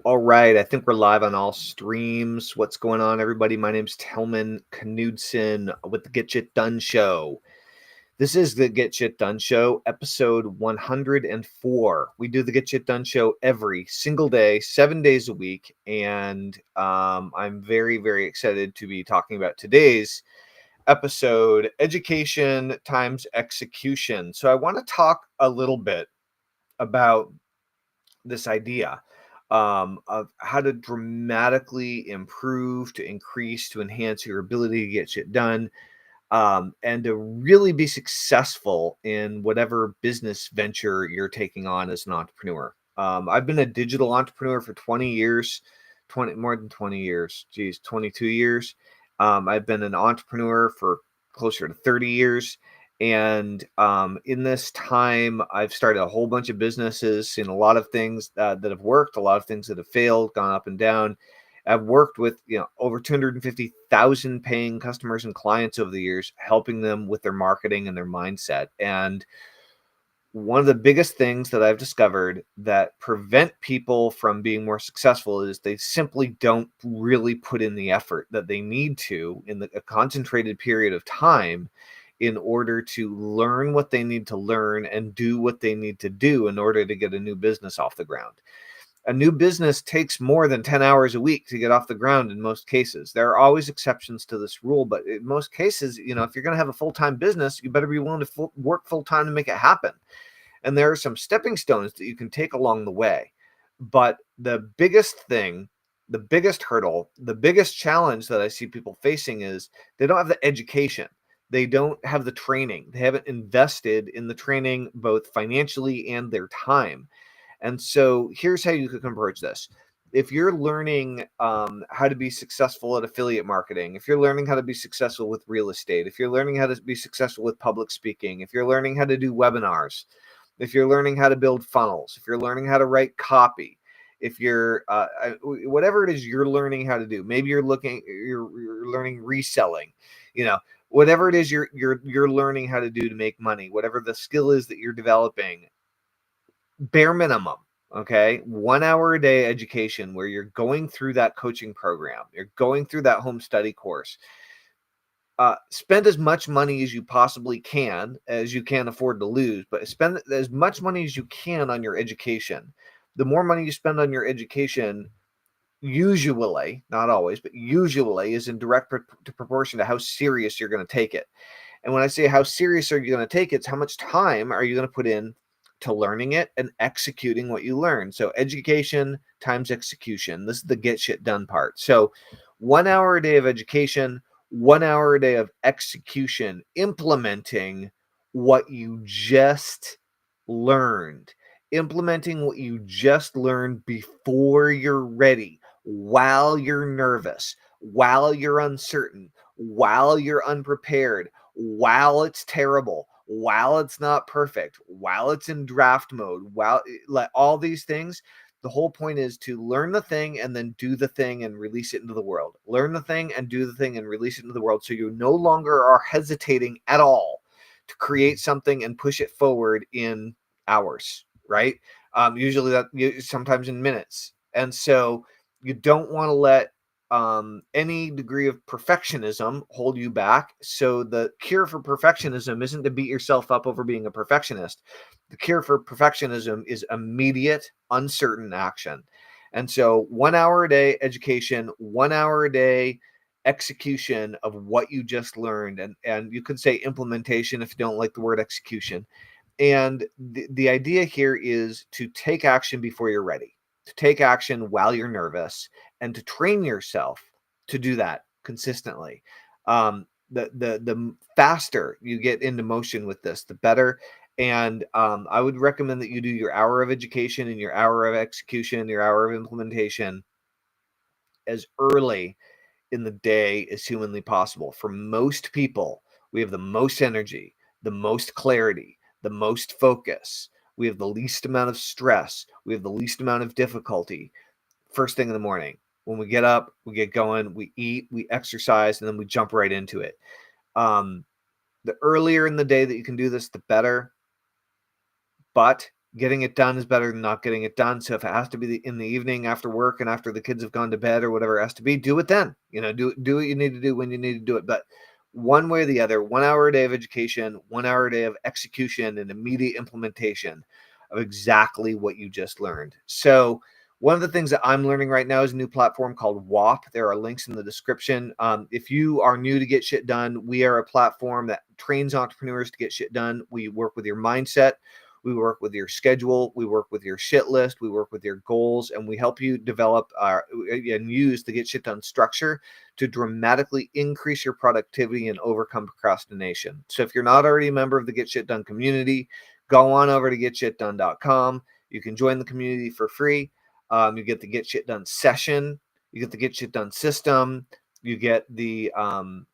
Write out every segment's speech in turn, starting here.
All right, I think we're live on all streams. What's going on, everybody? My name's Telman Knudsen with the Get Shit Done Show. This is the Get Shit Done Show, episode 104. We do the Get Shit Done Show every single day, 7 days a week, and I'm very, very excited to be talking about today's episode, Education times Execution. So I want to talk a little bit about this idea of how to dramatically improve, to increase, to enhance your ability to get shit done, and to really be successful in whatever business venture you're taking on as an entrepreneur. I've been a digital entrepreneur for 20 years, more than 20 years, 22 years. I've been an entrepreneur for closer to 30 years. And in this time, I've started a whole bunch of businesses, seen a lot of things that have worked, a lot of things that have failed, gone up and down. I've worked with over 250,000 paying customers and clients over the years, helping them with their marketing and their mindset. And one of the biggest things that I've discovered that prevent people from being more successful is they simply don't really put in the effort that they need to in a concentrated period of time in order to learn what they need to learn and do what they need to do in order to get a new business off the ground. A new business takes more than 10 hours a week to get off the ground in most cases. There are always exceptions to this rule, but in most cases, if you're going to have a full-time business, you better be willing to work full-time to make it happen. And there are some stepping stones that you can take along the way. But the biggest thing, the biggest hurdle, the biggest challenge that I see people facing is they don't have the education. They don't have the training. They haven't invested in the training, both financially and their time. And so here's how you can approach this. If you're learning how to be successful at affiliate marketing, if you're learning how to be successful with real estate, if you're learning how to be successful with public speaking, if you're learning how to do webinars, if you're learning how to build funnels, if you're learning how to write copy, if you're whatever it is you're learning how to do, maybe you're learning reselling, whatever it is you're learning how to do to make money, whatever the skill is that you're developing, bare minimum, okay, 1 hour a day education where you're going through that coaching program, you're going through that home study course. Spend as much money as you possibly can, as you can afford to lose, but spend as much money as you can on your education. The more money you spend on your education, usually, not always, but usually is in direct proportion to how serious you're going to take it. And when I say how serious are you going to take it, it's how much time are you going to put in to learning it and executing what you learn. So education times execution. This is the get shit done part. So 1 hour a day of education, 1 hour a day of execution, implementing what you just learned, implementing what you just learned before you're ready, while you're nervous, while you're uncertain, while you're unprepared, while it's terrible, while it's not perfect, while it's in draft mode, while like all these things. The whole point is to learn the thing and then do the thing and release it into the world. Learn the thing and do the thing and release it into the world, so you no longer are hesitating at all to create something and push it forward in hours, right? Usually sometimes in minutes. And so you don't want to let any degree of perfectionism hold you back. So the cure for perfectionism isn't to beat yourself up over being a perfectionist. The cure for perfectionism is immediate, uncertain action. And so 1 hour a day education, 1 hour a day execution of what you just learned. And you could say implementation if you don't like the word execution. And the idea here is to take action before you're ready, to take action while you're nervous, and to train yourself to do that consistently. The faster you get into motion with this, the better. And I would recommend that you do your hour of education and your hour of execution, your hour of implementation as early in the day as humanly possible. For most people, we have the most energy, the most clarity, the most focus. We have the least amount of stress. We have the least amount of difficulty first thing in the morning. When we get up, we get going, we eat, we exercise, and then we jump right into it. The earlier in the day that you can do this, the better. But Getting it done is better than not getting it done. So if it has to be in the evening after work and after the kids have gone to bed or whatever it has to be, do it then. Do what you need to do when you need to do it. But one way or the other, 1 hour a day of education, 1 hour a day of execution and immediate implementation of exactly what you just learned. So one of the things that I'm learning right now is a new platform called WAP. There are links in the description. If you are new to Get Shit Done, we are a platform that trains entrepreneurs to get shit done. We work with your mindset. We work with your schedule. We work with your shit list. We work with your goals, and we help you develop and use the Get Shit Done structure to dramatically increase your productivity and overcome procrastination. So if you're not already a member of the Get Shit Done community, go on over to getshitdone.com. You can join the community for free. You get the Get Shit Done session. You get the Get Shit Done system. You get the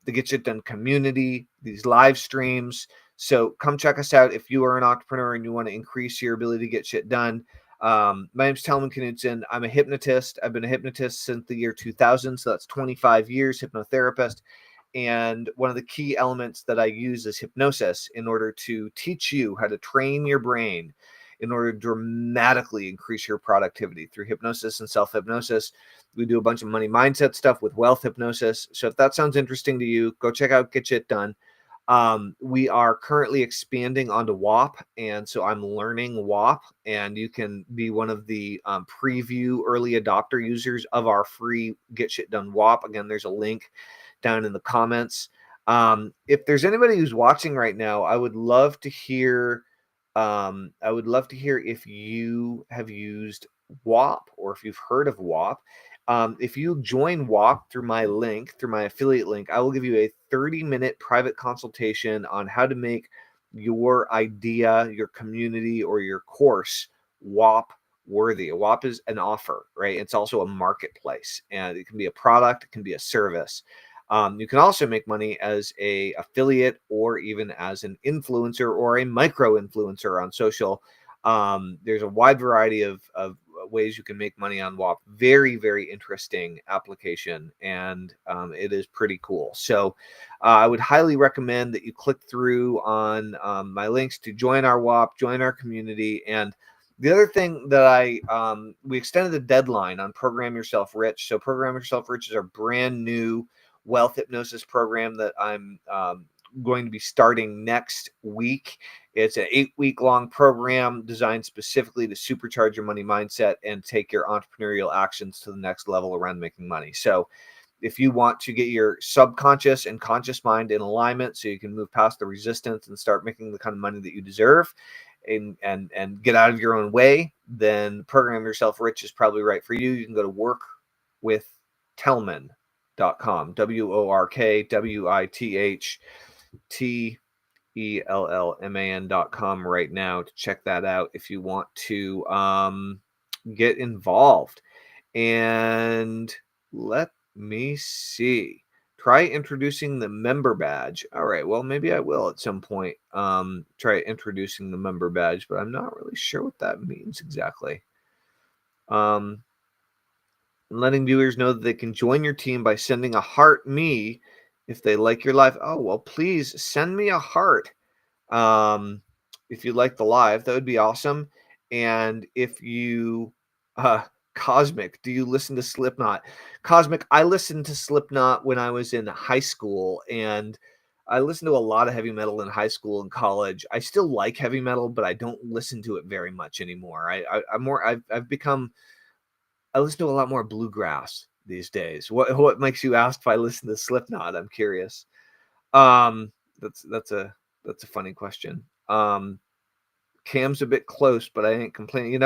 Get Shit Done community, these live streams. So come check us out if you are an entrepreneur and you want to increase your ability to get shit done. My name's Telman Knudsen. I'm a hypnotist. I've been a hypnotist since the year 2000, so that's 25 years, hypnotherapist. And one of the key elements that I use is hypnosis in order to teach you how to train your brain in order to dramatically increase your productivity through hypnosis and self-hypnosis. We do a bunch of money mindset stuff with wealth hypnosis. So if that sounds interesting to you, go check out Get Shit Done. We are currently expanding onto WAP, and so I'm learning WAP, and you can be one of the preview early adopter users of our free Get Shit Done WAP. Again, there's a link down in the comments. If there's anybody who's watching right now, I would love to hear if you have used WAP or if you've heard of WAP. If you join WAP through my link, through my affiliate link, I will give you a 30-minute private consultation on how to make your idea, your community, or your course WAP worthy. A WAP is an offer, right? It's also a marketplace, and it can be a product, it can be a service. You can also make money as a affiliate or even as an influencer or a micro influencer on social. There's a wide variety of ways you can make money on WAP. Very, very interesting application, and it is pretty cool. So I would highly recommend that you click through on my links to join our WAP, join our community. And the other thing that we extended the deadline on Program Yourself Rich. So Program Yourself Rich is our brand new wealth hypnosis program that I'm going to be starting next week. It's an 8-week long program designed specifically to supercharge your money mindset and take your entrepreneurial actions to the next level around making money. So if you want to get your subconscious and conscious mind in alignment so you can move past the resistance and start making the kind of money that you deserve and get out of your own way, then Program Yourself Rich is probably right for you. You can go to workwithtellman.com, workwithtellman.com right now to check that out if you want to get involved. And let me see. Try introducing the member badge. All right, well, maybe I will at some point try introducing the member badge, but I'm not really sure what that means exactly. Letting viewers know that they can join your team by sending a heart me if they like your live. Oh, well, please send me a heart if you like the live. That would be awesome. And if you Cosmic, do you listen to Slipknot? Cosmic, I listened to Slipknot when I was in high school, and I listened to a lot of heavy metal in high school and college. I still like heavy metal, but I don't listen to it very much anymore. I listen to a lot more bluegrass these days. What makes you ask if I listen to Slipknot? I'm curious. That's a funny question. Cam's a bit close, but I ain't complaining.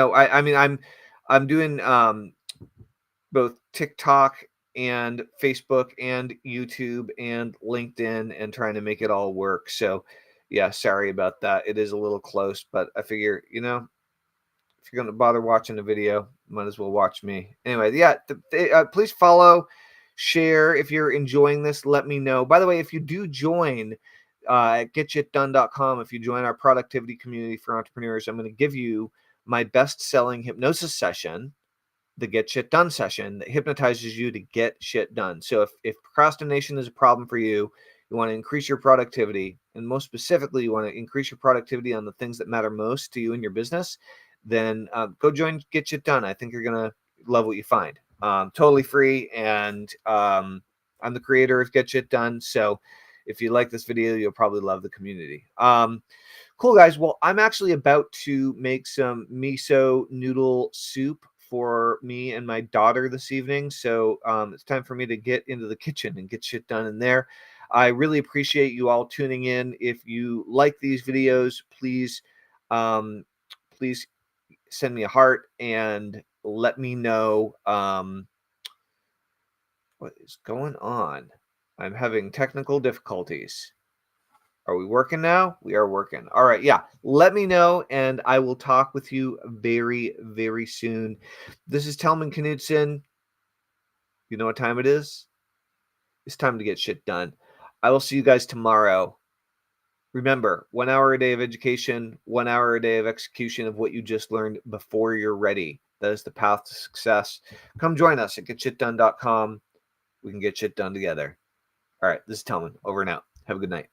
I'm doing both TikTok and Facebook and YouTube and LinkedIn and trying to make it all work. So yeah, sorry about that. It is a little close, but I figure, if you're going to bother watching the video, might as well watch me. Anyway, yeah, please follow, share. If you're enjoying this, let me know. By the way, if you do join at getshitdone.com, if you join our productivity community for entrepreneurs, I'm going to give you my best-selling hypnosis session, the Get Shit Done session, that hypnotizes you to get shit done. So if procrastination is a problem for you, you want to increase your productivity and most specifically, you want to increase your productivity on the things that matter most to you in your business, then go join Get Shit Done. I think you're going to love what you find. Totally free, and I'm the creator of Get Shit Done, so if you like this video, you'll probably love the community. Cool, guys. Well, I'm actually about to make some miso noodle soup for me and my daughter this evening. So it's time for me to get into the kitchen and get shit done in there. I really appreciate you all tuning in. If you like these videos, please send me a heart and let me know what is going on. I'm having technical difficulties. Are we working now? We are working. All right. Yeah. Let me know, and I will talk with you very, very soon. This is Telman Knudsen. You know what time it is? It's time to get shit done. I will see you guys tomorrow. Remember, 1 hour a day of education, 1 hour a day of execution of what you just learned before you're ready. That is the path to success. Come join us at getshitdone.com. We can get shit done together. All right. This is Telman. Over and out. Have a good night.